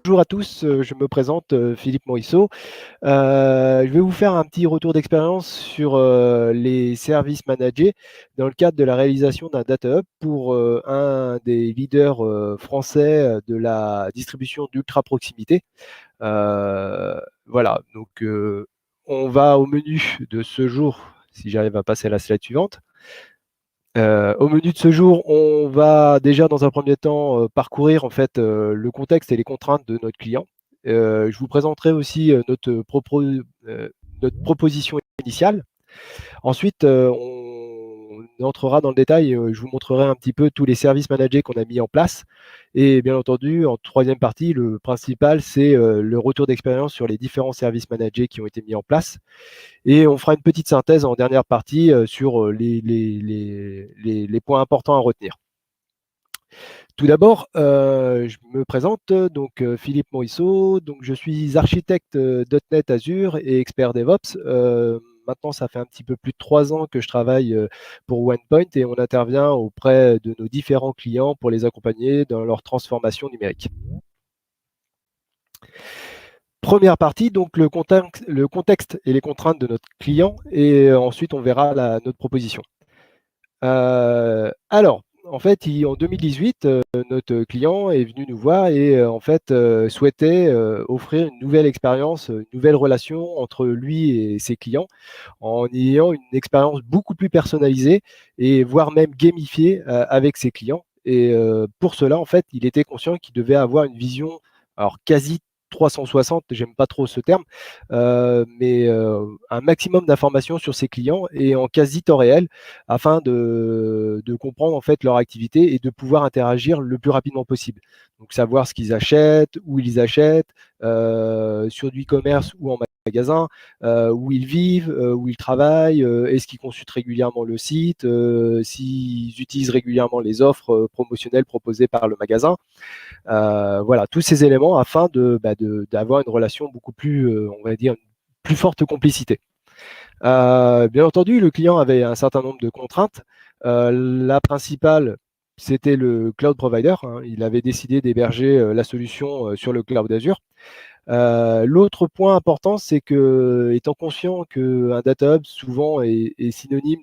Bonjour à tous, je me présente, Philippe Morisseau. Je vais vous faire un petit retour d'expérience sur, les services managés dans le cadre de la réalisation d'un data hub pour, un des leaders, français, de la distribution d'ultra proximité. Voilà, donc on va au menu de ce jour, si j'arrive à passer à la slide suivante. Au menu de ce jour, on va déjà dans un premier temps, parcourir en fait, le contexte et les contraintes de notre client. Je vous présenterai aussi, notre proposition initiale. Ensuite, on entrera dans le détail, je vous montrerai un petit peu tous les services managés qu'on a mis en place et bien entendu, en troisième partie, le principal, c'est, le retour d'expérience sur les différents services managés qui ont été mis en place et on fera une petite synthèse en dernière partie, sur, les points importants à retenir. Tout d'abord, je me présente, donc Philippe Morisseau, donc je suis architecte, .NET Azure et expert DevOps. Maintenant, ça fait un petit peu plus de 3 ans que je travaille, pour OnePoint et on intervient auprès de nos différents clients pour les accompagner dans leur transformation numérique. Première partie, donc le contexte et les contraintes de notre client et ensuite on verra notre proposition. Alors, en fait, en 2018, notre client est venu nous voir et en fait, souhaitait, offrir une nouvelle expérience, une nouvelle relation entre lui et ses clients, en ayant une expérience beaucoup plus personnalisée et voire même gamifiée, avec ses clients et pour cela, en fait, il était conscient qu'il devait avoir une vision, alors quasi 360, j'aime pas trop ce terme, mais un maximum d'informations sur ses clients et en quasi temps réel afin de comprendre en fait leur activité et de pouvoir interagir le plus rapidement possible. Donc savoir ce qu'ils achètent, où ils achètent, sur du e-commerce ou en magasin, où ils vivent, où ils travaillent, est-ce qu'ils consultent régulièrement le site, s'ils utilisent régulièrement les offres promotionnelles proposées par le magasin. Voilà, tous ces éléments afin d'avoir une relation beaucoup plus, on va dire, une plus forte complicité. Bien entendu, le client avait un certain nombre de contraintes. La principale, c'était le cloud provider, hein. Il avait décidé d'héberger la solution sur le cloud Azure. L'autre point important, c'est que, étant conscient qu'un data hub souvent est synonyme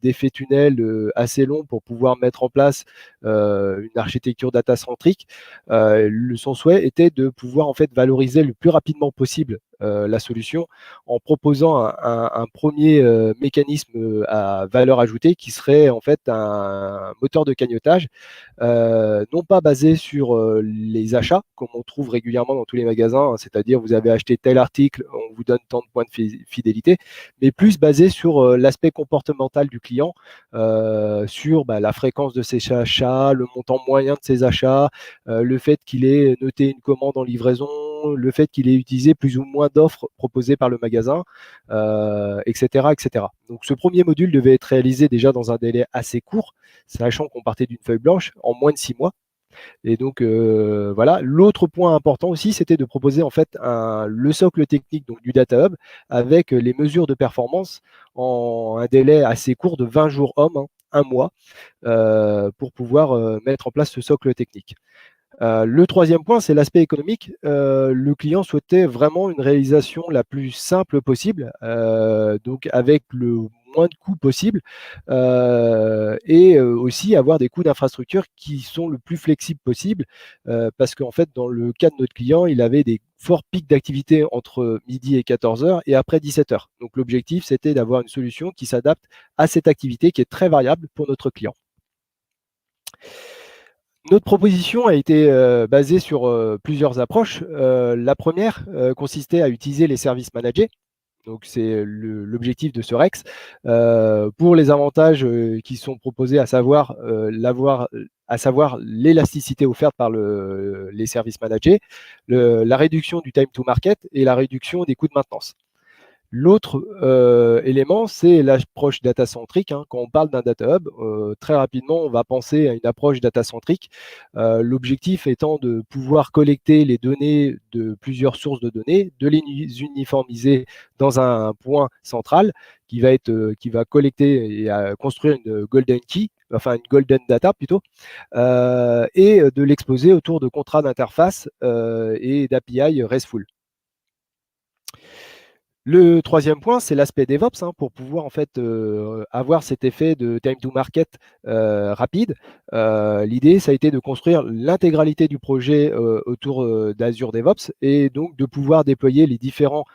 d'effet tunnel assez long pour pouvoir mettre en place une architecture data centrique, son souhait était de pouvoir en fait valoriser le plus rapidement possible la solution en proposant un premier mécanisme à valeur ajoutée qui serait en fait un moteur de cagnotage non pas basé sur les achats, comme on trouve régulièrement dans tous les magasins, hein, c'est-à-dire vous avez acheté tel article, on vous donne tant de points de fidélité, mais plus basé sur l'aspect comportemental du client, sur la fréquence de ses achats, le montant moyen de ses achats, le fait qu'il ait noté une commande en livraison, le fait qu'il ait utilisé plus ou moins d'offres proposées par le magasin, etc., etc. Donc ce premier module devait être réalisé déjà dans un délai assez court, sachant qu'on partait d'une feuille blanche en moins de 6 mois. Et donc voilà. L'autre point important aussi, c'était de proposer en fait le socle technique donc, du Data Hub avec les mesures de performance en un délai assez court de 20 jours hommes, hein, un mois, pour pouvoir mettre en place ce socle technique. Le troisième point, c'est l'aspect économique. Le client souhaitait vraiment une réalisation la plus simple possible, donc avec le moins de coûts possible, et aussi avoir des coûts d'infrastructure qui sont le plus flexibles possible, parce qu'en fait, dans le cas de notre client, il avait des forts pics d'activité entre midi et 14h et après 17h. Donc l'objectif, c'était d'avoir une solution qui s'adapte à cette activité qui est très variable pour notre client. Notre proposition a été basée sur plusieurs approches. La première consistait à utiliser les services managés. Donc, c'est l'objectif de ce REX pour les avantages qui sont proposés, à savoir l'élasticité offerte par les services managés, la réduction du time to market et la réduction des coûts de maintenance. L'autre élément, c'est l'approche data-centrique, hein. Quand on parle d'un data hub, très rapidement, on va penser à une approche data-centrique. L'objectif étant de pouvoir collecter les données de plusieurs sources de données, de les uniformiser dans un point central qui va collecter et construire une golden key enfin une golden data plutôt, et de l'exposer autour de contrats d'interface et d'API RESTful. Le troisième point, c'est l'aspect DevOps, hein, pour pouvoir en fait avoir cet effet de time to market rapide. L'idée, ça a été de construire l'intégralité du projet autour d'Azure DevOps et donc de pouvoir déployer les différents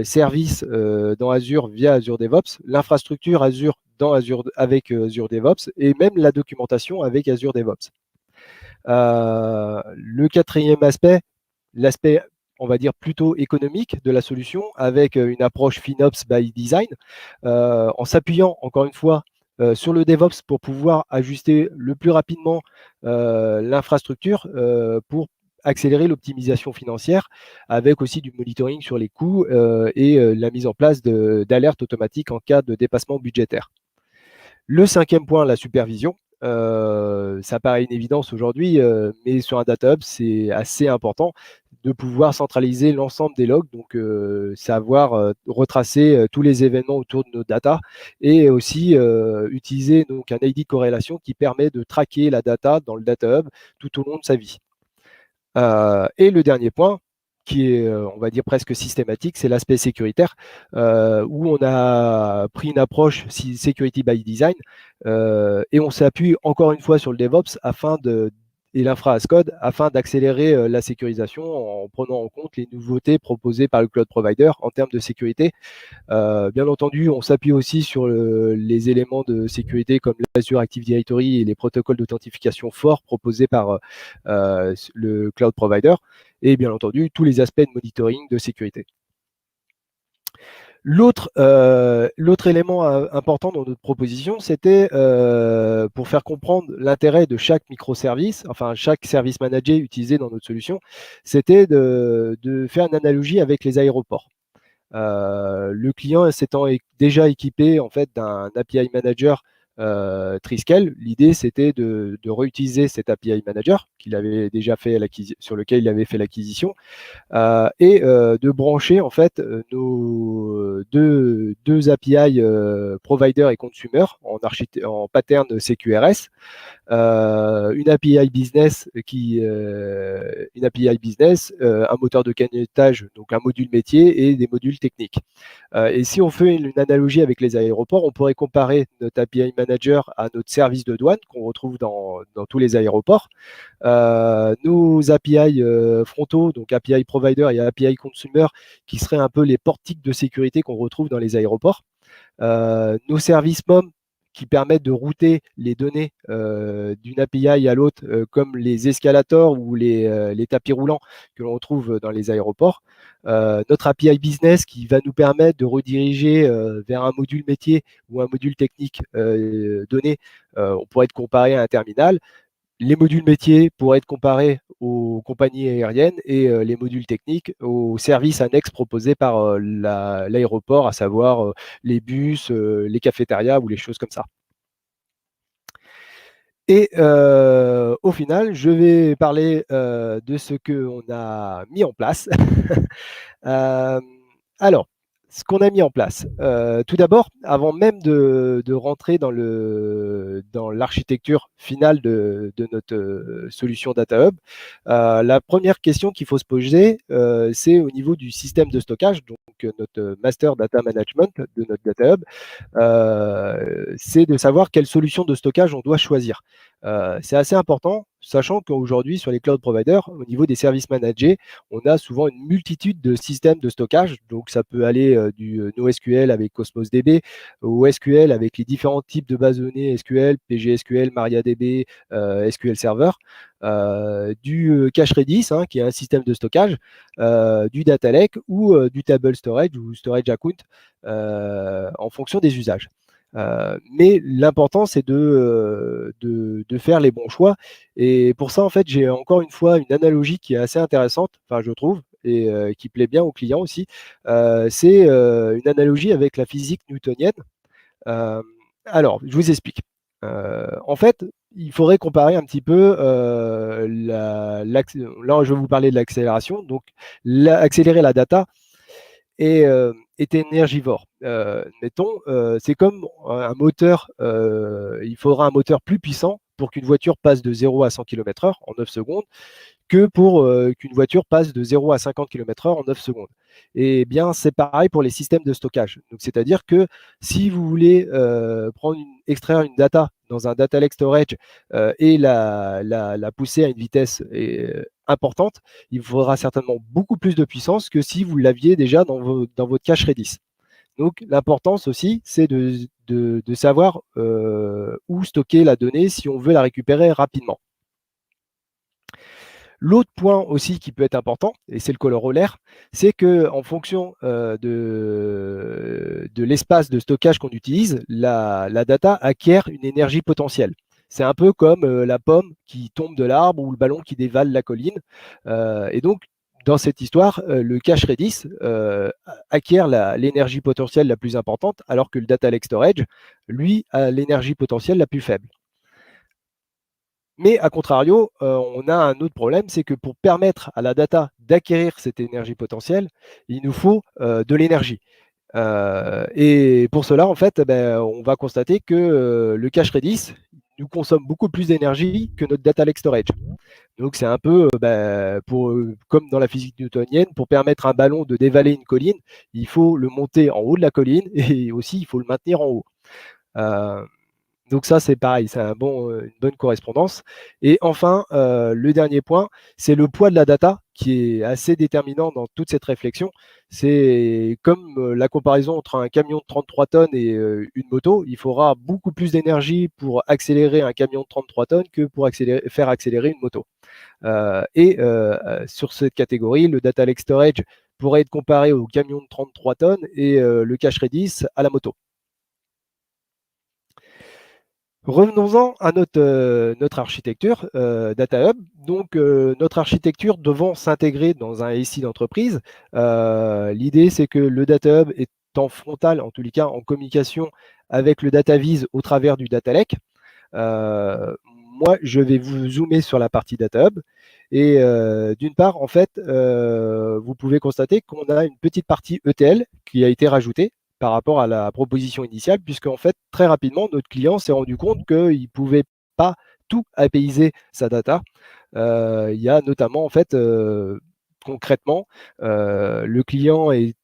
services dans Azure via Azure DevOps, l'infrastructure Azure dans Azure avec Azure DevOps et même la documentation avec Azure DevOps. Le quatrième aspect, l'aspect on va dire plutôt économique de la solution avec une approche FinOps by Design, en s'appuyant encore une fois sur le DevOps pour pouvoir ajuster le plus rapidement l'infrastructure pour accélérer l'optimisation financière avec aussi du monitoring sur les coûts et la mise en place d'alertes automatiques en cas de dépassement budgétaire. Le cinquième point, la supervision. Ça paraît une évidence aujourd'hui, mais sur un data hub, c'est assez important de pouvoir centraliser l'ensemble des logs, donc savoir retracer tous les événements autour de nos data et aussi utiliser donc un ID de corrélation qui permet de traquer la data dans le data hub tout au long de sa vie. Et le dernier point, qui est, on va dire, presque systématique, c'est l'aspect sécuritaire, où on a pris une approche security by design, et on s'appuie encore une fois sur le DevOps et l'infra as code afin d'accélérer la sécurisation en prenant en compte les nouveautés proposées par le cloud provider en termes de sécurité. Bien entendu, on s'appuie aussi sur les éléments de sécurité comme l'Azure Active Directory et les protocoles d'authentification forts proposés par le cloud provider et bien entendu tous les aspects de monitoring de sécurité. L'autre élément important dans notre proposition, c'était pour faire comprendre l'intérêt de chaque microservice, enfin chaque service managé utilisé dans notre solution, c'était de faire une analogie avec les aéroports. Le client s'étant déjà équipé en fait d'un API Manager Triskel, l'idée c'était de réutiliser cet API Manager qu'il avait déjà fait sur lequel il avait fait l'acquisition et de brancher en fait nos deux API provider et consumer en pattern CQRS. Une API business un moteur de canetage, donc un module métier et des modules techniques. Et si on fait une analogie avec les aéroports, on pourrait comparer notre API manager à notre service de douane qu'on retrouve dans tous les aéroports. Nos API frontaux, donc API provider et API consumer, qui seraient un peu les portiques de sécurité qu'on retrouve dans les aéroports. Nos services MOM qui permettent de router les données d'une API à l'autre, comme les escalators ou les tapis roulants que l'on retrouve dans les aéroports. Notre API business qui va nous permettre de rediriger vers un module métier ou un module technique donné. On pourrait être comparé à un terminal. Les modules métiers pourraient être comparés aux compagnies aériennes et les modules techniques aux services annexes proposés par l'aéroport, à savoir les bus, les cafétérias ou les choses comme ça. Et au final, je vais parler de ce qu'on a mis en place. Alors, ce qu'on a mis en place. Tout d'abord, avant même de rentrer dans l'architecture finale de notre solution Data Hub, la première question qu'il faut se poser, c'est au niveau du système de stockage, donc notre master data management de notre Data Hub, c'est de savoir quelle solution de stockage on doit choisir. C'est assez important, sachant qu'aujourd'hui, sur les cloud providers, au niveau des services managés, on a souvent une multitude de systèmes de stockage. Donc, ça peut aller du NoSQL avec Cosmos DB, au SQL avec les différents types de bases de données SQL, PGSQL, MariaDB, SQL Server, du Cache Redis, hein, qui est un système de stockage, du Data Lake ou du Table Storage ou Storage Account en fonction des usages. Mais l'important, c'est de faire les bons choix. Et pour ça, en fait, j'ai encore une fois une analogie qui est assez intéressante, enfin, je trouve, et qui plaît bien aux clients aussi. C'est une analogie avec la physique newtonienne. Alors, je vous explique. En fait, il faudrait comparer un petit peu là, je vais vous parler de l'accélération. Donc, accélérer la data est énergivore. mettons, c'est comme un moteur, il faudra un moteur plus puissant pour qu'une voiture passe de 0 à 100 km/h en 9 secondes que pour qu'une voiture passe de 0 à 50 km/h en 9 secondes. Et bien, c'est pareil pour les systèmes de stockage. Donc, c'est-à-dire que si vous voulez extraire une data dans un data lake storage et la pousser à une vitesse importante, il vous faudra certainement beaucoup plus de puissance que si vous l'aviez déjà dans votre cache Redis. Donc, l'importance aussi, c'est de savoir où stocker la donnée si on veut la récupérer rapidement. L'autre point aussi qui peut être important, et c'est le corollaire, c'est qu'en fonction de l'espace de stockage qu'on utilise, la data acquiert une énergie potentielle. C'est un peu comme la pomme qui tombe de l'arbre ou le ballon qui dévale la colline. Et donc, dans cette histoire, le cache Redis acquiert l'énergie potentielle la plus importante, alors que le data lake storage, lui, a l'énergie potentielle la plus faible. Mais à contrario, on a un autre problème, c'est que pour permettre à la data d'acquérir cette énergie potentielle, il nous faut de l'énergie. Et pour cela, en fait, on va constater que le cache Redis nous consomme beaucoup plus d'énergie que notre data lake storage. Donc c'est un peu comme dans la physique newtonienne, pour permettre à un ballon de dévaler une colline, il faut le monter en haut de la colline et aussi il faut le maintenir en haut. Donc ça, c'est pareil, c'est une bonne correspondance. Et enfin, le dernier point, c'est le poids de la data qui est assez déterminant dans toute cette réflexion. C'est comme la comparaison entre un camion de 33 tonnes et une moto, il faudra beaucoup plus d'énergie pour accélérer un camion de 33 tonnes que pour faire accélérer une moto. Sur cette catégorie, le data lake storage pourrait être comparé au camion de 33 tonnes et le cache Redis à la moto. Revenons-en à notre architecture Data Hub. Donc, notre architecture devant s'intégrer dans un SI d'entreprise, l'idée c'est que le Data Hub est en frontal, en tous les cas en communication avec le Data Viz au travers du Data Lake. Moi, je vais vous zoomer sur la partie Data Hub. Et d'une part, en fait, vous pouvez constater qu'on a une petite partie ETL qui a été rajoutée par rapport à la proposition initiale, puisque en fait, très rapidement, notre client s'est rendu compte qu'il ne pouvait pas tout apaiser sa data. Il y a notamment, en fait, concrètement, le client est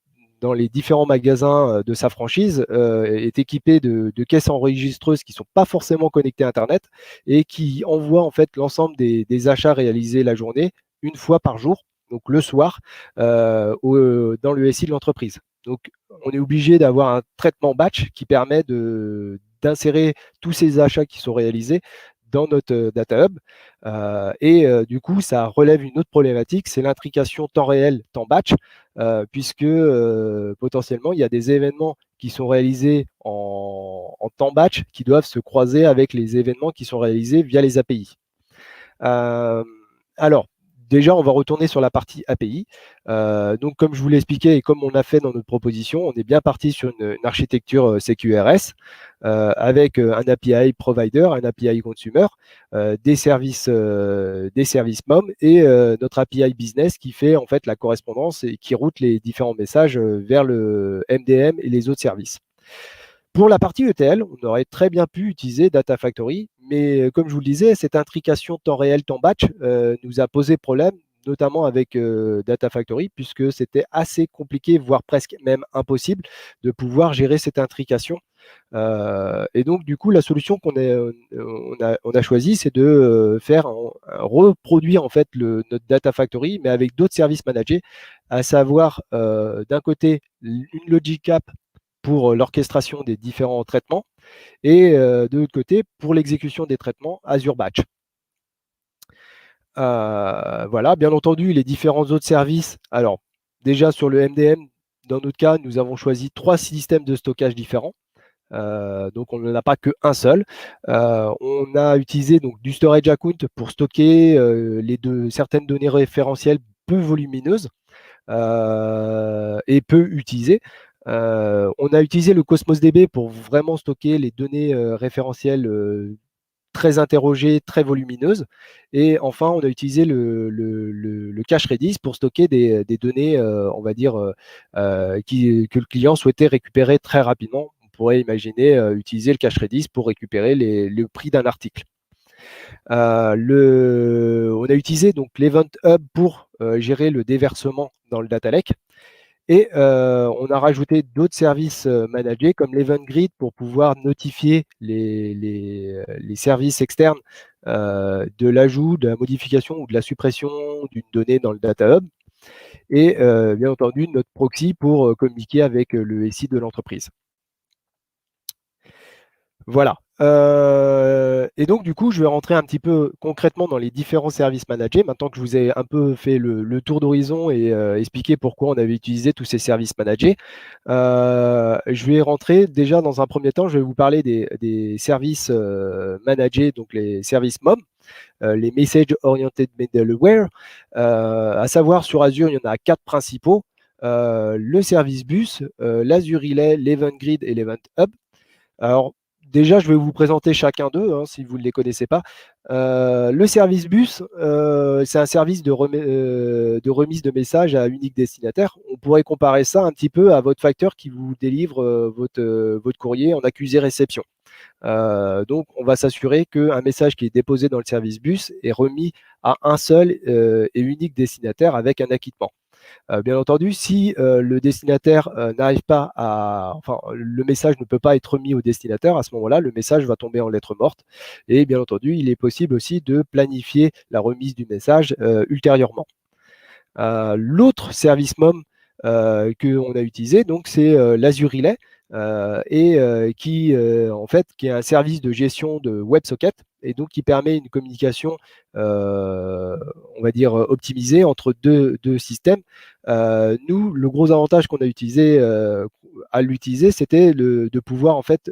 dans les différents magasins de sa franchise est équipé de caisses enregistreuses qui ne sont pas forcément connectées à Internet et qui envoient en fait l'ensemble des achats réalisés la journée une fois par jour, donc le soir, dans le SI de l'entreprise. Donc, on est obligé d'avoir un traitement batch qui permet d'insérer tous ces achats qui sont réalisés dans notre Data Hub. Du coup, ça relève une autre problématique, c'est l'intrication temps réel, temps batch, puisque potentiellement, il y a des événements qui sont réalisés en temps batch qui doivent se croiser avec les événements qui sont réalisés via les API. Alors, déjà, on va retourner sur la partie API. Donc, comme je vous l'ai expliqué et comme on a fait dans notre proposition, on est bien parti sur une architecture CQRS avec un API provider, un API consumer, des services MOM et notre API business qui fait en fait la correspondance et qui route les différents messages vers le MDM et les autres services. Pour la partie ETL, on aurait très bien pu utiliser Data Factory, mais comme je vous le disais, cette intrication temps réel, temps batch nous a posé problème, notamment avec Data Factory, puisque c'était assez compliqué, voire presque même impossible, de pouvoir gérer cette intrication. Et donc, du coup, la solution qu'on a choisie, c'est de reproduire en fait notre Data Factory, mais avec d'autres services managés, à savoir d'un côté une Logic App pour l'orchestration des différents traitements et de l'autre côté pour l'exécution des traitements Azure Batch. Voilà, bien entendu, les différents autres services. Alors, déjà sur le MDM, dans notre cas, nous avons choisi 3 systèmes de stockage différents. Donc, on n'en a pas qu'un seul. On a utilisé donc, du storage account pour stocker certaines données référentielles peu volumineuses et peu utilisées. On a utilisé le Cosmos DB pour vraiment stocker les données référentielles très interrogée, très volumineuse. Et enfin, on a utilisé le cache Redis pour stocker des données, on va dire, que le client souhaitait récupérer très rapidement. On pourrait imaginer utiliser le cache Redis pour récupérer le prix d'un article. On a utilisé donc l'Event Hub pour gérer le déversement dans le data lake. Et on a rajouté d'autres services managés comme l'Event Grid pour pouvoir notifier les services externes de l'ajout, de la modification ou de la suppression d'une donnée dans le Data Hub. Et bien entendu, notre proxy pour communiquer avec le SI de l'entreprise. Voilà. Et donc, du coup, je vais rentrer un petit peu concrètement dans les différents services managés. Maintenant que je vous ai un peu fait le tour d'horizon et expliqué pourquoi on avait utilisé tous ces services managés, je vais rentrer déjà dans un premier temps, je vais vous parler des services managés, donc les services MOM, les Message Oriented Middleware. À savoir, sur Azure, il y en a 4 principaux. Le service bus, l'Azure Relay, l'Event Grid et l'Event Hub. Alors, déjà, je vais vous présenter chacun d'eux, hein, si vous ne les connaissez pas. Le service bus, c'est un service de remise de messages à unique destinataire. On pourrait comparer ça un petit peu à votre facteur qui vous délivre votre courrier en accusé-réception. Donc, on va s'assurer qu'un message qui est déposé dans le service bus est remis à un seul et unique destinataire avec un acquittement. Bien entendu, si le destinataire n'arrive pas à, enfin, le message ne peut pas être remis au destinataire, à ce moment-là, le message va tomber en lettre morte. Et bien entendu, il est possible aussi de planifier la remise du message ultérieurement. L'autre service MOM qu'on a utilisé, donc, c'est l'Azure Relay, qui est un service de gestion de WebSocket et donc qui permet une communication, on va dire, optimisée entre deux systèmes. Nous, le gros avantage qu'on a utilisé à l'utiliser, c'était de pouvoir en fait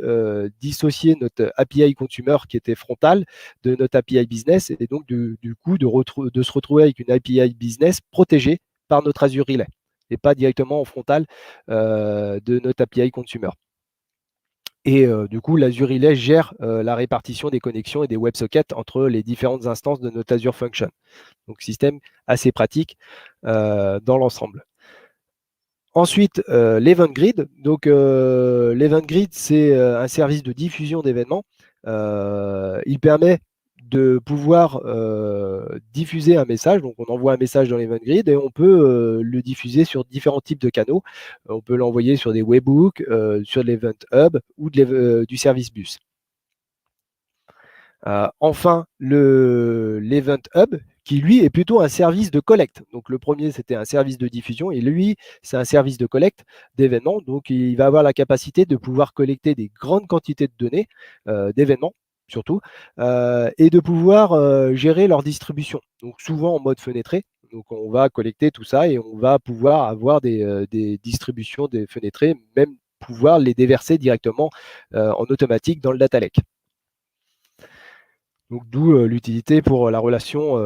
dissocier notre API consumer qui était frontal de notre API business et donc du coup de se retrouver avec une API business protégée par notre Azure Relay et pas directement en frontal de notre API consumer. Et du coup, l'Azure Relay gère la répartition des connexions et des WebSockets entre les différentes instances de notre Azure Function. Donc, système assez pratique dans l'ensemble. Ensuite, l'Event Grid. Donc, l'Event Grid, c'est un service de diffusion d'événements. Il permet de pouvoir diffuser un message. Donc, on envoie un message dans l'Event Grid et on peut le diffuser sur différents types de canaux. On peut l'envoyer sur des webhooks, sur l'Event Hub ou du service bus. Enfin, l'Event Hub, qui lui est plutôt un service de collecte. Donc le premier, c'était un service de diffusion et lui, c'est un service de collecte d'événements. Donc il va avoir la capacité de pouvoir collecter des grandes quantités de données, d'événements surtout, et de pouvoir gérer leur distribution. Donc souvent en mode fenêtré. Donc on va collecter tout ça et on va pouvoir avoir des distributions des fenêtrés, même pouvoir les déverser directement en automatique dans le data lake. Donc, d'où l'utilité pour la relation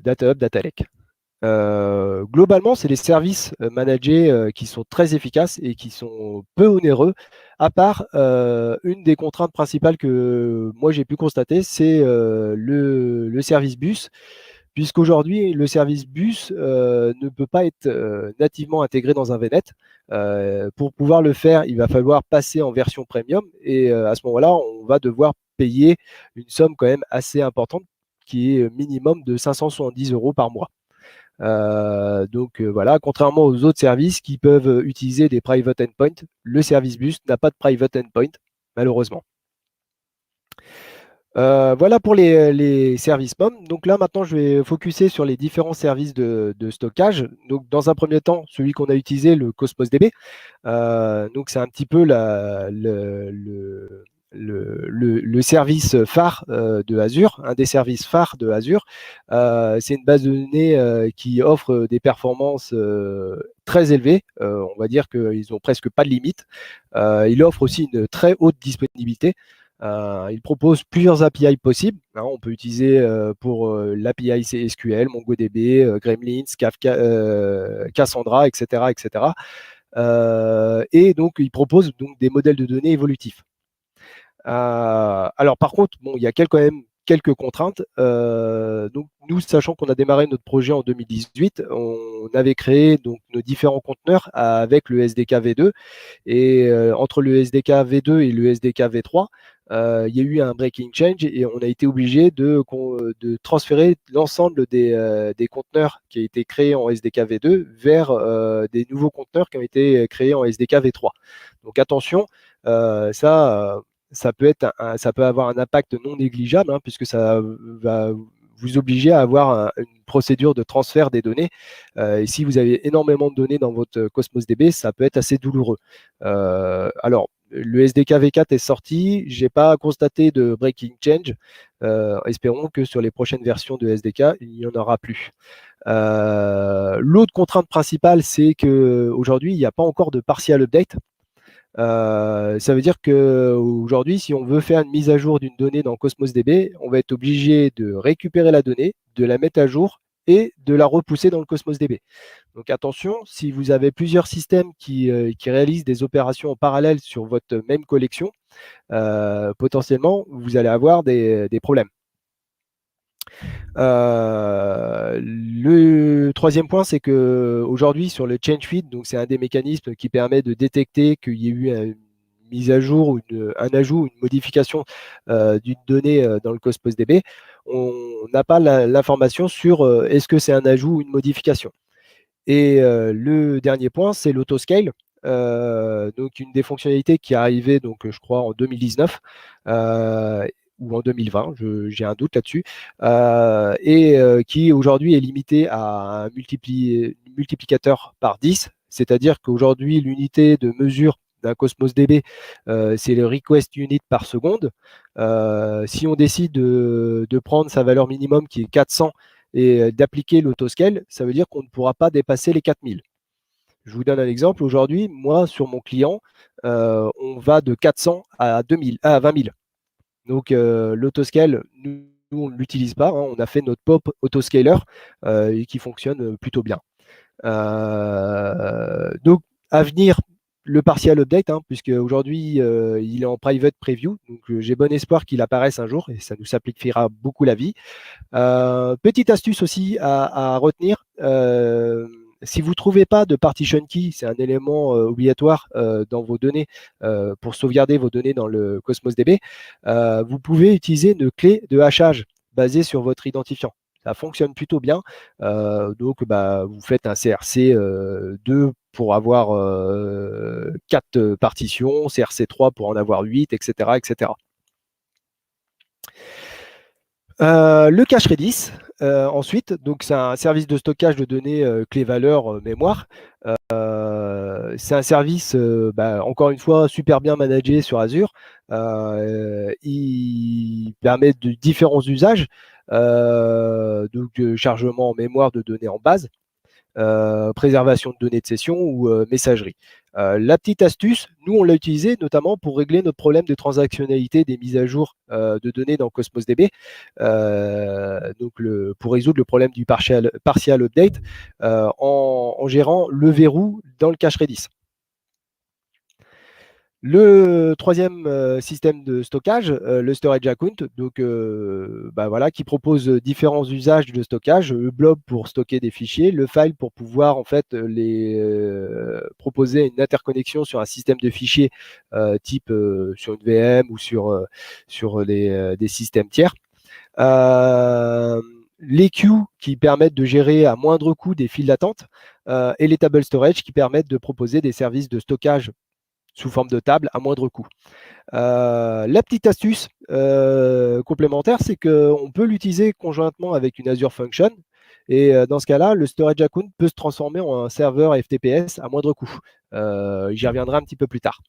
Data Hub, Data Lake. Globalement, c'est des services managés qui sont très efficaces et qui sont peu onéreux, à part une des contraintes principales que moi j'ai pu constater, c'est le service bus, puisqu'aujourd'hui, le service bus ne peut pas être nativement intégré dans un VNet. Pour pouvoir le faire, il va falloir passer en version premium et à ce moment-là, on va devoir payer une somme quand même assez importante qui est minimum de 570 € par mois. Donc voilà, contrairement aux autres services qui peuvent utiliser des private endpoints, le service bus n'a pas de private endpoint, malheureusement. Voilà pour les services MOM. Donc là, maintenant, je vais focuser sur les différents services de stockage. Donc, dans un premier temps, celui qu'on a utilisé, le Cosmos DB. Donc, c'est un petit peu le service phare de Azure, un des services phares de Azure. C'est une base de données qui offre des performances très élevées. On va dire qu'ils n'ont presque pas de limite. Il offre aussi une très haute disponibilité. Il propose plusieurs API possibles. Hein, on peut utiliser pour l'API SQL, MongoDB, Gremlins, Kafka, Cassandra, etc. etc. Et donc, il propose donc des modèles de données évolutifs. Alors, par contre, bon, il y a quand même quelques contraintes. Donc nous, sachant qu'on a démarré notre projet en 2018, on avait créé donc nos différents conteneurs avec le SDK V2. Et entre le SDK V2 et le SDK V3, il y a eu un breaking change et on a été obligé de transférer l'ensemble des conteneurs qui ont été créés en SDK V2 vers des nouveaux conteneurs qui ont été créés en SDK V3. Donc attention, ça peut avoir un impact non négligeable, hein, puisque ça va vous obliger à avoir une procédure de transfert des données. Et si vous avez énormément de données dans votre Cosmos DB, ça peut être assez douloureux. Alors, le SDK V4 est sorti, je n'ai pas constaté de breaking change. Espérons que sur les prochaines versions de SDK, il n'y en aura plus. L'autre contrainte principale, c'est qu'aujourd'hui, il n'y a pas encore de partial update. Ça veut dire qu'aujourd'hui, si on veut faire une mise à jour d'une donnée dans Cosmos DB, on va être obligé de récupérer la donnée, de la mettre à jour et de la repousser dans le Cosmos DB. Donc attention, si vous avez plusieurs systèmes qui réalisent des opérations en parallèle sur votre même collection, potentiellement, vous allez avoir des problèmes. Le troisième point, c'est qu'aujourd'hui, sur le change feed, donc c'est un des mécanismes qui permet de détecter qu'il y a eu une mise à jour ou un ajout, une modification d'une donnée dans le Cosmos DB, on n'a pas l'information sur est-ce que c'est un ajout ou une modification. Et le dernier point, c'est l'autoscale. Donc une des fonctionnalités qui est arrivée, donc, je crois, en 2019 ou en 2020, j'ai un doute là-dessus, et qui aujourd'hui est limitée à un multiplicateur par 10, c'est-à-dire qu'aujourd'hui, l'unité de mesure d'un Cosmos DB, c'est le request unit par seconde. Si on décide de prendre sa valeur minimum qui est 400 et d'appliquer l'autoscale, ça veut dire qu'on ne pourra pas dépasser les 4000. Je vous donne un exemple. Aujourd'hui, moi, sur mon client, on va de 400 à 20 000. Donc, l'autoscale, nous, on ne l'utilise pas. Hein. On a fait notre pop autoscaler qui fonctionne plutôt bien. Donc, à venir, le partial update, hein, puisque aujourd'hui, il est en private preview. Donc, j'ai bon espoir qu'il apparaisse un jour et ça nous simplifiera beaucoup la vie. Petite astuce aussi à retenir. Si vous ne trouvez pas de partition key, c'est un élément obligatoire dans vos données pour sauvegarder vos données dans le Cosmos DB, vous pouvez utiliser une clé de hachage basée sur votre identifiant. Ça fonctionne plutôt bien. Donc, vous faites un CRC 2 pour avoir 4 partitions, CRC 3 pour en avoir 8, etc. etc. Le cache Redis, ensuite, donc c'est un service de stockage de données clé-valeur mémoire. C'est un service, encore une fois, super bien managé sur Azure. Il permet de différents usages, donc chargement en mémoire de données en base, préservation de données de session ou messagerie. La petite astuce, nous on l'a utilisé notamment pour régler notre problème de transactionnalité des mises à jour de données dans Cosmos DB, donc pour résoudre le problème du partial update en gérant le verrou dans le cache Redis. Le troisième système de stockage, le storage account, donc voilà, qui propose différents usages de stockage, le blob pour stocker des fichiers, le file pour pouvoir en fait proposer une interconnexion sur un système de fichiers type sur une VM ou sur des systèmes tiers. Les queues qui permettent de gérer à moindre coût des files d'attente et les table storage qui permettent de proposer des services de stockage sous forme de table à moindre coût. La petite astuce complémentaire, c'est qu'on peut l'utiliser conjointement avec une Azure Function. Et dans ce cas-là, le storage account peut se transformer en un serveur FTPS à moindre coût. J'y reviendrai un petit peu plus tard.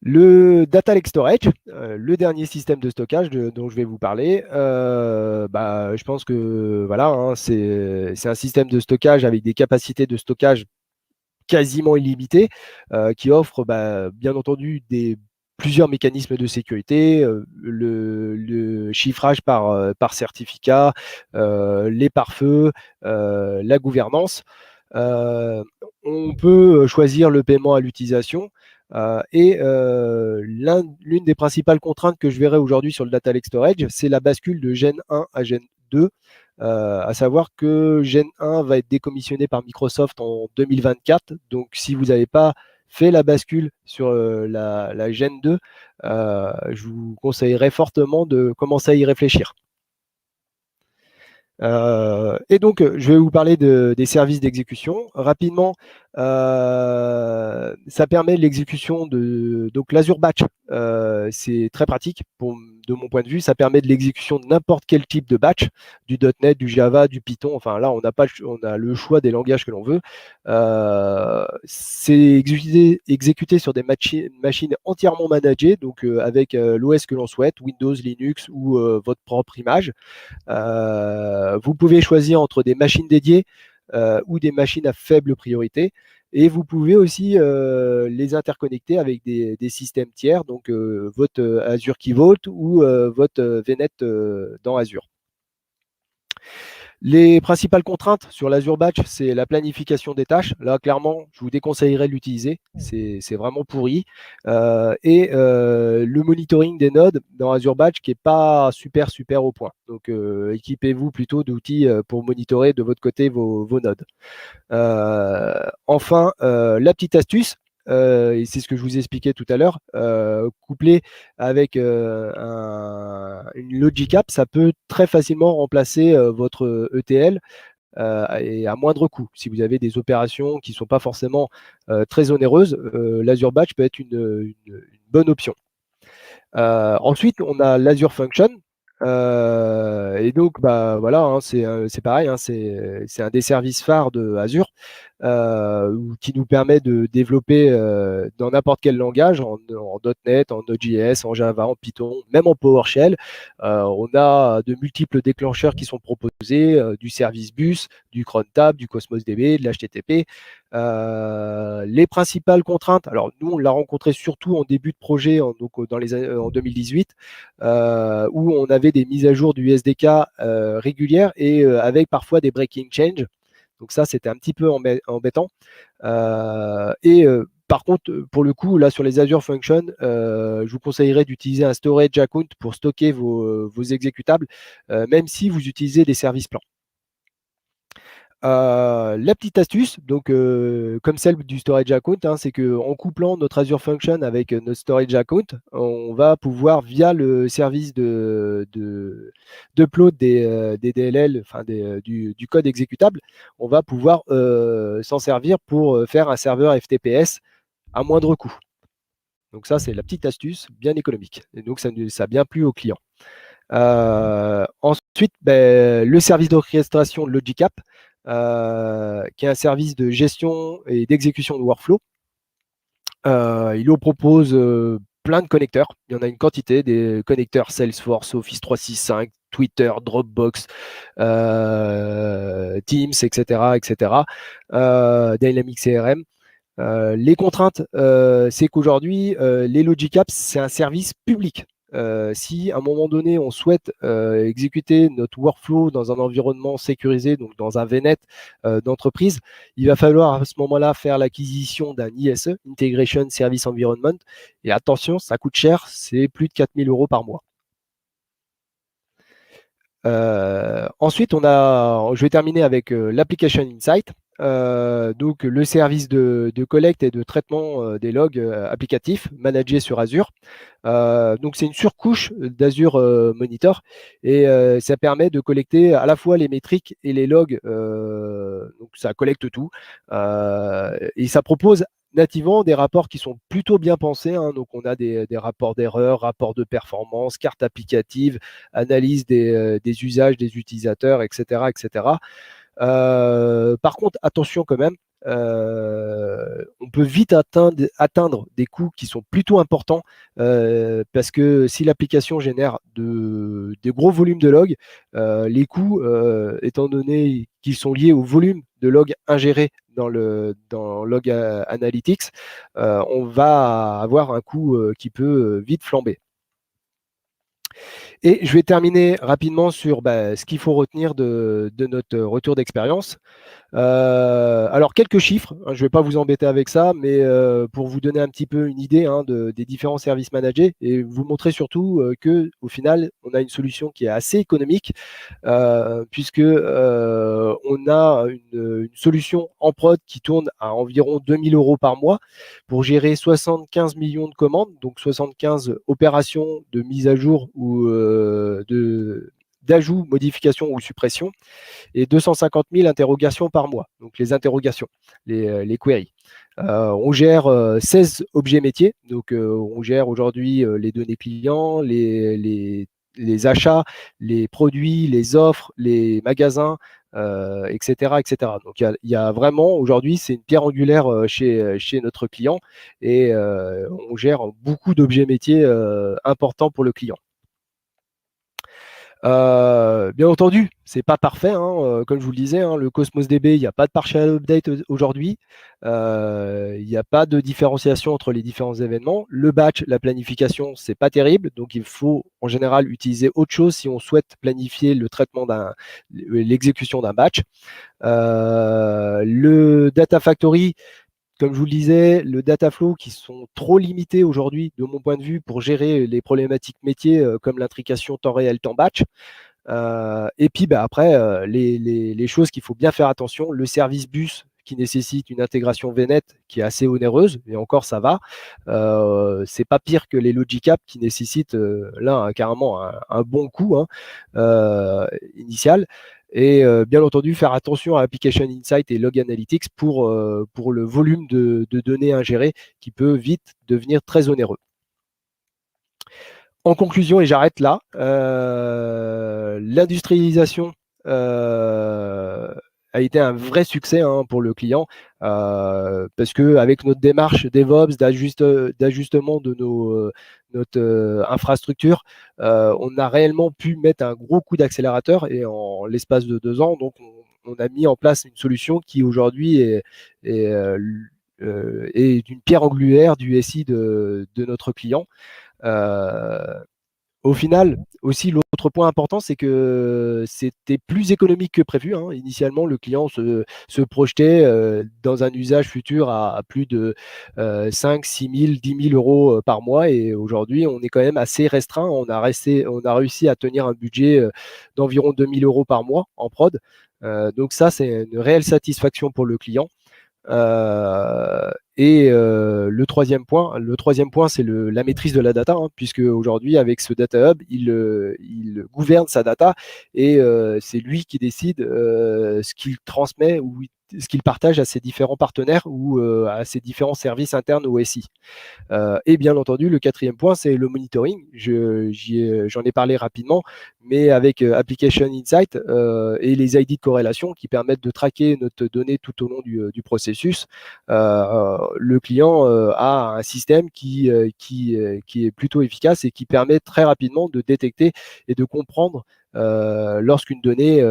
Le Data Lake Storage, le dernier système de stockage dont je vais vous parler, je pense que voilà, hein, c'est un système de stockage avec des capacités de stockage quasiment illimité, qui offre bien entendu plusieurs mécanismes de sécurité, le chiffrage par certificat, les pare-feux, la gouvernance. On peut choisir le paiement à l'utilisation. L'une des principales contraintes que je verrai aujourd'hui sur le Data Lake Storage, c'est la bascule de Gen 1 à Gen 2, à savoir que Gen 1 va être décommissionné par Microsoft en 2024. Donc, si vous n'avez pas fait la bascule sur la Gen 2, je vous conseillerais fortement de commencer à y réfléchir. Et donc, je vais vous parler des services d'exécution. Rapidement, ça permet l'exécution de... Donc, l'Azure Batch, c'est très pratique de mon point de vue. Ça permet de l'exécution de n'importe quel type de batch, du .NET, du Java, du Python. Enfin, là, on a le choix des langages que l'on veut. C'est exécuté sur des machines entièrement managées, donc avec l'OS que l'on souhaite, Windows, Linux ou votre propre image. Vous pouvez choisir entre des machines dédiées ou des machines à faible priorité. Et vous pouvez aussi les interconnecter avec des systèmes tiers, donc votre Azure Key Vault ou votre VNet dans Azure. Les principales contraintes sur l'Azure Batch, c'est la planification des tâches. Là, clairement, je vous déconseillerais de l'utiliser. C'est vraiment pourri. Le monitoring des nodes dans Azure Batch qui n'est pas super au point. Donc, équipez-vous plutôt d'outils pour monitorer de votre côté vos nodes. Enfin, la petite astuce, et c'est ce que je vous expliquais tout à l'heure, couplé avec une Logic App, ça peut très facilement remplacer votre ETL et à moindre coût. Si vous avez des opérations qui ne sont pas forcément très onéreuses, l'Azure Batch peut être une bonne option. Ensuite, on a l'Azure Function. Et donc, bah, voilà, hein, c'est pareil, hein, c'est un des services phares de Azure qui nous permet de développer dans n'importe quel langage, en .NET, en Node.js, en Java, en Python, même en PowerShell. On a de multiples déclencheurs qui sont proposés, du service bus, du cron tab, du Cosmos DB, de l'HTTP. Les principales contraintes, alors nous on l'a rencontré surtout en début de projet, en 2018, où on avait des mises à jour du SDK régulières et avec parfois des breaking change. Donc ça, c'était un petit peu embêtant. Par contre, pour le coup, là sur les Azure Functions, je vous conseillerais d'utiliser un storage account pour stocker vos exécutables, même si vous utilisez des services plans. La petite astuce, donc comme celle du storage account, hein, c'est qu'en couplant notre Azure Function avec notre storage account, on va pouvoir, via le service d'upload des DLL, enfin du code exécutable, on va pouvoir s'en servir pour faire un serveur FTPS à moindre coût. Donc ça, c'est la petite astuce bien économique. Et donc ça a bien plu aux clients. Ensuite, le service d'orchestration de Logic App, qui est un service de gestion et d'exécution de workflow. Il nous propose plein de connecteurs. Il y en a une quantité, des connecteurs Salesforce, Office 365, Twitter, Dropbox, Teams, etc. Dynamics CRM. Les contraintes, c'est qu'aujourd'hui, les Logic Apps, c'est un service public. Si à un moment donné, on souhaite exécuter notre workflow dans un environnement sécurisé, donc dans un VNet d'entreprise, il va falloir à ce moment-là faire l'acquisition d'un ISE, Integration Service Environment. Et attention, ça coûte cher, c'est plus de 4 000 € par mois. Ensuite, je vais terminer avec l'Application Insight. Donc le service de collecte et de traitement des logs applicatifs managés sur Azure. Donc c'est une surcouche d'Azure Monitor et ça permet de collecter à la fois les métriques et les logs. Donc ça collecte tout et ça propose nativement des rapports qui sont plutôt bien pensés, hein. Donc on a des rapports d'erreur, rapports de performance, cartes applicatives, analyse des usages des utilisateurs, etc. Par contre, attention quand même, on peut vite atteindre des coûts qui sont plutôt importants parce que si l'application génère des gros volumes de logs, les coûts, étant donné qu'ils sont liés au volume de logs ingérés dans Log Analytics, on va avoir un coût qui peut vite flamber. Et je vais terminer rapidement sur ce qu'il faut retenir de notre retour d'expérience. Alors, quelques chiffres, hein, je ne vais pas vous embêter avec ça, mais pour vous donner un petit peu une idée des différents services managés et vous montrer surtout qu'au final, on a une solution qui est assez économique, puisque on a une solution en prod qui tourne à environ 2 000 € par mois pour gérer 75 millions de commandes, donc 75 opérations de mise à jour ou d'ajout, modification ou suppression, et 250 000 interrogations par mois, donc les interrogations, les queries. On gère 16 objets métiers, donc on gère aujourd'hui les données clients, les achats, les produits, les offres, les magasins, etc., etc. Donc il y a vraiment aujourd'hui, c'est une pierre angulaire chez notre client et on gère beaucoup d'objets métiers importants pour le client. Bien entendu, c'est pas parfait, comme je vous le disais, le Cosmos DB, il n'y a pas de partial update aujourd'hui, il n'y a pas de différenciation entre les différents événements. Le batch, la planification, c'est pas terrible, donc il faut en général utiliser autre chose si on souhaite planifier le traitement l'exécution d'un batch. Le Data Factory, comme je vous le disais, le data flow qui sont trop limités aujourd'hui, de mon point de vue, pour gérer les problématiques métiers comme l'intrication temps réel, temps batch. Et puis après, les choses qu'il faut bien faire attention, le service bus qui nécessite une intégration VNet qui est assez onéreuse, et encore ça va. C'est pas pire que les Logic Apps qui nécessitent là carrément un bon coût initial. Et bien entendu, faire attention à Application Insight et Log Analytics pour le volume de données ingérées qui peut vite devenir très onéreux. En conclusion, et j'arrête là, l'industrialisation a été un vrai succès pour le client parce qu'avec notre démarche DevOps d'ajustement de notre infrastructure, on a réellement pu mettre un gros coup d'accélérateur et en l'espace de 2 ans, donc on a mis en place une solution qui aujourd'hui est d'une pierre angulaire du SI de notre client. Au final, aussi, l'autre point important, c'est que c'était plus économique que prévu. Initialement, le client se projetait dans un usage futur à plus de 5, 6 000, 10 000 euros par mois. Et aujourd'hui, on est quand même assez restreint. On a réussi à tenir un budget d'environ 2 000 euros par mois en prod. Donc ça, c'est une réelle satisfaction pour le client. Le troisième point, c'est la maîtrise de la data, puisque aujourd'hui, avec ce Data Hub, il gouverne sa data et c'est lui qui décide ce qu'il transmet ou ce qu'il partage à ses différents partenaires ou à ses différents services internes au SI. Et bien entendu, le quatrième point, c'est le monitoring. J'en ai parlé rapidement, mais avec Application Insight et les ID de corrélation qui permettent de traquer notre donnée tout au long du processus, le client a un système qui est plutôt efficace et qui permet très rapidement de détecter et de comprendre lorsqu'une donnée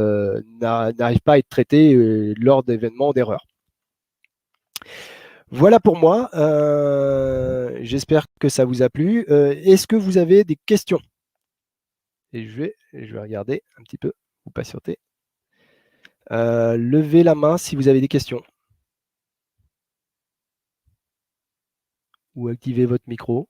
n'arrive pas à être traitée lors d'événements d'erreur. Voilà pour moi. J'espère que ça vous a plu. Est-ce que vous avez des questions? Et je vais regarder un petit peu, vous patientez. Levez la main si vous avez des questions. Ou activez votre micro.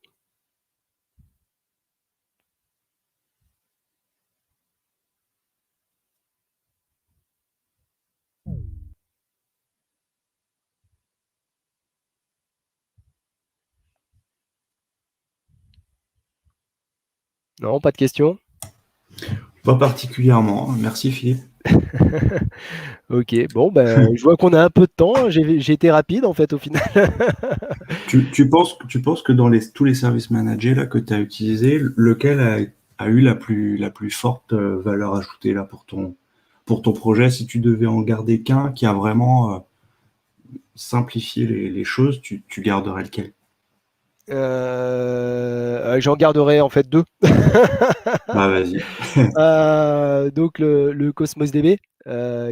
Non, pas de questions? Pas particulièrement. Merci Philippe. Ok, bon, je vois qu'on a un peu de temps. J'ai été rapide en fait au final. Tu penses que dans tous les services managés là, que tu as utilisés, lequel a eu la plus forte valeur ajoutée là, pour ton projet? Si tu devais en garder qu'un qui a vraiment simplifié les choses, tu garderais lequel? J'en garderai en fait 2. Bah vas-y. Donc le Cosmos DB,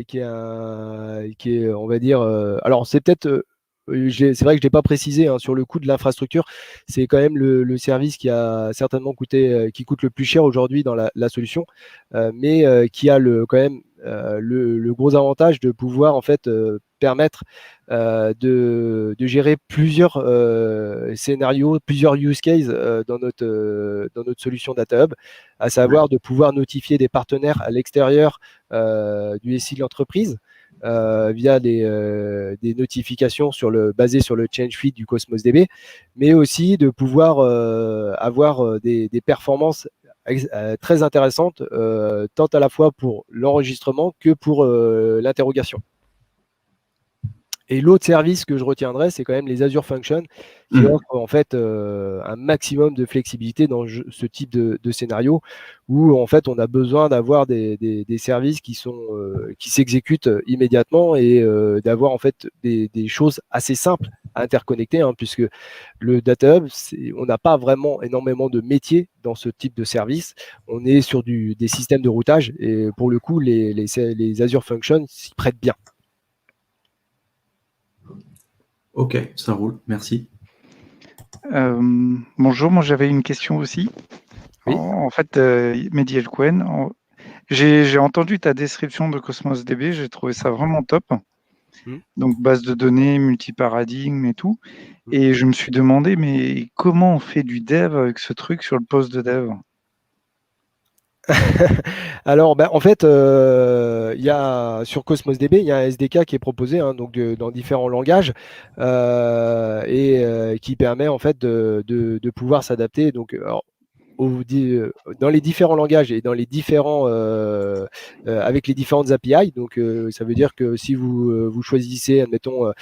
qui est, on va dire, alors c'est peut-être c'est vrai que je l'ai pas précisé sur le coût de l'infrastructure. C'est quand même le service qui a certainement qui coûte le plus cher aujourd'hui dans la solution, mais qui a quand même le gros avantage de pouvoir en fait permettre de gérer plusieurs scénarios, plusieurs use cases dans notre solution Data Hub, à savoir de pouvoir notifier des partenaires à l'extérieur du SI de l'entreprise via des notifications basées sur le change feed du Cosmos DB, mais aussi de pouvoir avoir des performances très intéressantes, tant à la fois pour l'enregistrement que pour l'interrogation. Et l'autre service que je retiendrai, c'est quand même les Azure Functions, qui offrent en fait un maximum de flexibilité dans ce type de scénario, où en fait on a besoin d'avoir des services qui s'exécutent immédiatement et d'avoir en fait des choses assez simples à interconnecter, puisque le Data Hub, on n'a pas vraiment énormément de métiers dans ce type de service. On est sur des systèmes de routage et pour le coup, les Azure Functions s'y prêtent bien. Ok, ça roule, merci. Bonjour, moi j'avais une question aussi. Oui. En fait, Mehdi Elkouen, j'ai entendu ta description de Cosmos DB, j'ai trouvé ça vraiment top. Donc base de données, multiparadigme et tout. Et je me suis demandé, mais comment on fait du dev avec ce truc sur le poste de dev? Alors, en fait, il y a sur Cosmos DB, il y a un SDK qui est proposé donc dans différents langages et qui permet en fait de pouvoir s'adapter. Donc, dans les différents langages et dans les différents avec les différentes API. Donc, ça veut dire que si vous choisissez, admettons,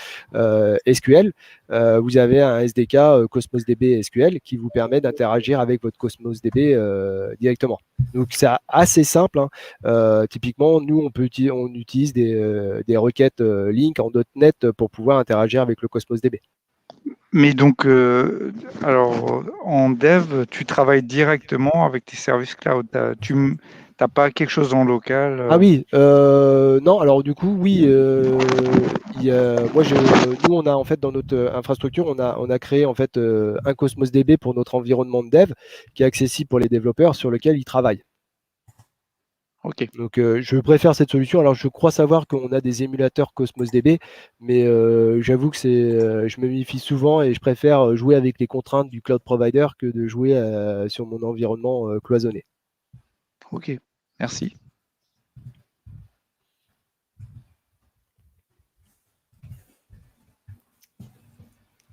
SQL, vous avez un SDK Cosmos DB SQL qui vous permet d'interagir avec votre Cosmos DB directement. Donc, c'est assez simple. Typiquement, nous, on utilise des requêtes Link en .NET pour pouvoir interagir avec le Cosmos DB. Mais donc, alors, en dev, tu travailles directement avec tes services cloud. Tu n'as pas quelque chose en local Ah oui, non, alors du coup, oui, nous, on a en fait dans notre infrastructure, on a créé en fait un Cosmos DB pour notre environnement de dev qui est accessible pour les développeurs sur lequel ils travaillent. Ok. Donc, je préfère cette solution. Alors, je crois savoir qu'on a des émulateurs Cosmos DB, mais j'avoue que je me méfie souvent et je préfère jouer avec les contraintes du cloud provider que de jouer sur mon environnement cloisonné. Ok, merci.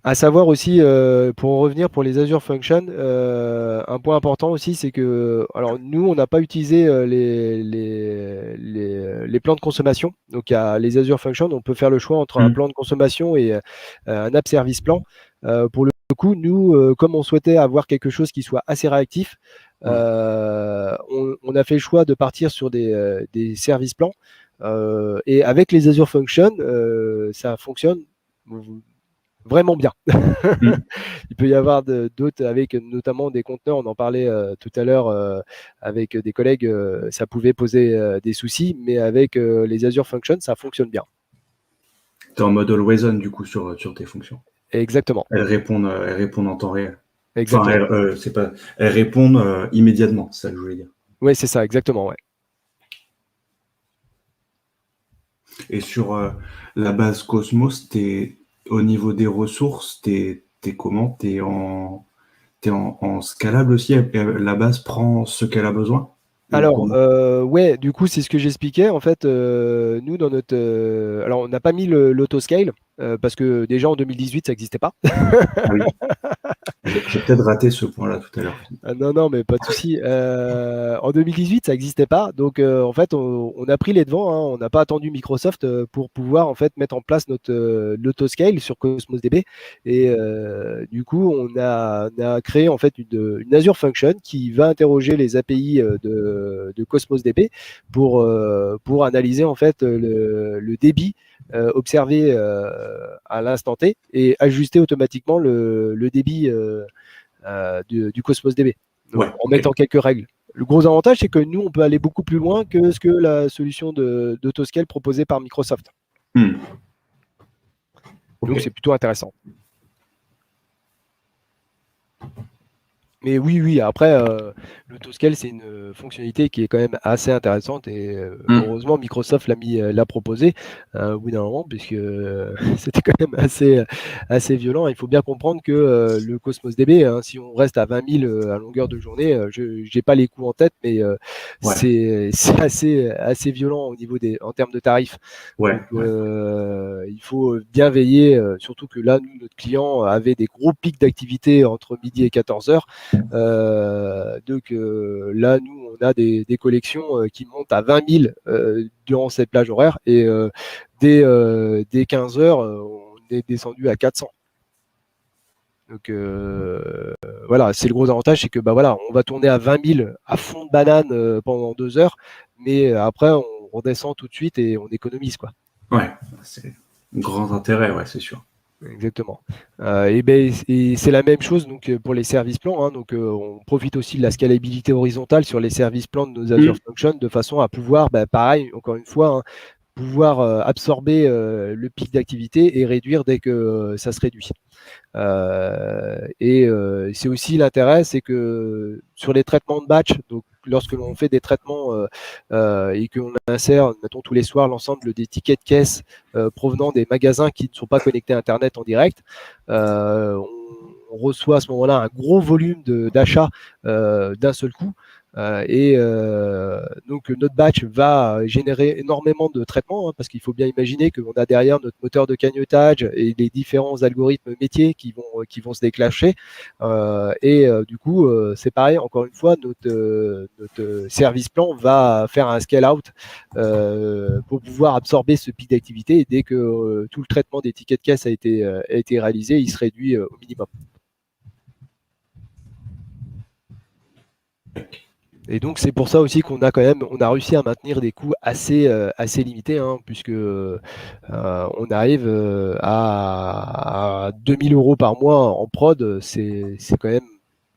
À savoir aussi, pour en revenir pour les Azure Functions, un point important aussi, c'est que, alors nous, on n'a pas utilisé les plans de consommation. Donc, il y a les Azure Functions, on peut faire le choix entre un plan de consommation et un app service plan. Pour le coup, nous, comme on souhaitait avoir quelque chose qui soit assez réactif, on a fait le choix de partir sur des services plans. Et avec les Azure Functions, ça fonctionne vraiment bien. Il peut y avoir d'autres avec notamment des conteneurs, on en parlait tout à l'heure avec des collègues, ça pouvait poser des soucis, mais avec les Azure Functions, ça fonctionne bien. Tu es en mode always on du coup sur tes fonctions. Exactement. Elles répondent en temps réel. Exactement. Enfin, elles répondent immédiatement, c'est ça que je voulais dire. Oui, c'est ça, exactement. Ouais. Et sur la base Cosmos, au niveau des ressources, t'es comment? T'es en scalable aussi? La base prend ce qu'elle a besoin? Alors, ouais, du coup, c'est ce que j'expliquais. En fait, nous, dans notre. Alors, on n'a pas mis l'autoscale parce que déjà en 2018, ça n'existait pas. Ah oui. J'ai peut-être raté ce point-là tout à l'heure. Non, mais pas de souci. En 2018, ça n'existait pas. Donc, en fait, on a pris les devants. On n'a pas attendu Microsoft pour pouvoir en fait mettre en place l'autoscale sur Cosmos DB. Et du coup, on a créé en fait une Azure Function qui va interroger les API de Cosmos DB pour analyser en fait le débit observé à l'instant T et ajuster automatiquement le débit du Cosmos DB, donc, en mettant quelques règles. Le gros avantage, c'est que nous, on peut aller beaucoup plus loin que ce que la solution d'autoscale proposée par Microsoft. Donc, c'est plutôt intéressant. Mais oui, après, l'autoscale, c'est une fonctionnalité qui est quand même assez intéressante et heureusement, Microsoft l'a proposé au bout d'un moment, puisque c'était quand même assez violent. Il faut bien comprendre que le Cosmos DB, hein, si on reste à 20 000 à longueur de journée, je n'ai pas les coûts en tête, mais c'est assez violent en termes de tarifs. Donc, il faut bien veiller, surtout que là, nous, notre client avait des gros pics d'activité entre midi et 14h. Donc là, nous, on a des collections qui montent à 20 000 durant cette plage horaire et dès 15 heures, on est descendu à 400. Donc voilà, c'est le gros avantage, c'est que on va tourner à 20 000 à fond de banane pendant 2 heures, mais après, on redescend tout de suite et on économise, quoi. Ouais, c'est un grand intérêt, ouais, c'est sûr. Exactement. Et c'est la même chose donc pour les services plans. Hein, donc on profite aussi de la scalabilité horizontale sur les services plans de nos Azure Functions de façon à pouvoir, pareil, encore une fois, hein, pouvoir absorber le pic d'activité et réduire dès que ça se réduit. C'est aussi l'intérêt, c'est que sur les traitements de batch, donc lorsque l'on fait des traitements et qu'on insère, mettons tous les soirs, l'ensemble des tickets de caisse provenant des magasins qui ne sont pas connectés à Internet en direct, on reçoit à ce moment-là un gros volume d'achats d'un seul coup. Donc notre batch va générer énormément de traitements, hein, parce qu'il faut bien imaginer qu'on a derrière notre moteur de cagnotage et les différents algorithmes métiers qui vont se déclencher. Du coup, c'est pareil, encore une fois, notre service plan va faire un scale-out pour pouvoir absorber ce pic d'activité. Et dès que tout le traitement des tickets de caisse a été réalisé, il se réduit au minimum. Et donc c'est pour ça aussi qu'on a réussi à maintenir des coûts assez limités, hein, puisque on arrive à 2 000 € par mois en prod. C'est quand même,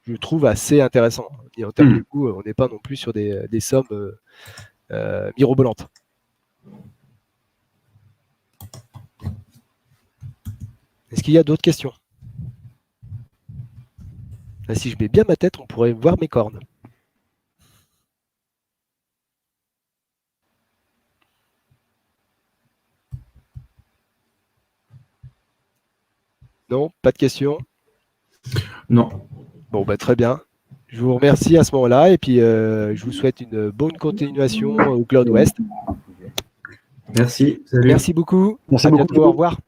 je trouve, assez intéressant. Et en termes de coûts, on n'est pas non plus sur des sommes mirobolantes. Est-ce qu'il y a d'autres questions? Là, si je mets bien ma tête, on pourrait voir mes cornes. Non, pas de questions? Non. Bon, très bien. Je vous remercie à ce moment-là et puis je vous souhaite une bonne continuation au Cloud West. Merci. Salut. Merci beaucoup. Merci à beaucoup. bientôt. Au revoir.